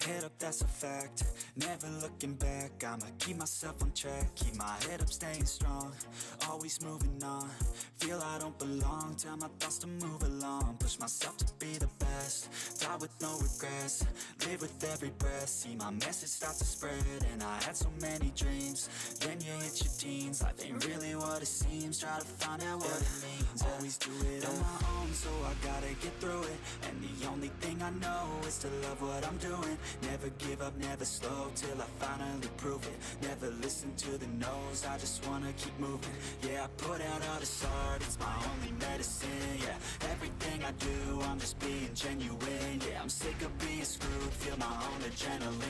Head up, that's a fact, never looking back. I'ma keep myself on track, keep my head up, staying strong, always moving on. Feel I don't belong, tell my thoughts to move along. Push myself to be the best, die with no regrets. Live with every breath, see my message start to spread. And I had so many dreams, then you hit your teens. Life ain't really what it seems, try to find out what it means. Always do it on my own, so I gotta get through it. And the only thing I know is to love what I'm doing. Never give up, never slow, till I finally prove it. Never listen to the no's, I just wanna keep moving. Yeah, I put out all this art, it's my only medicine. Yeah, everything I do, I'm just being genuine. Yeah, I'm sick of being screwed, feel my own adrenaline.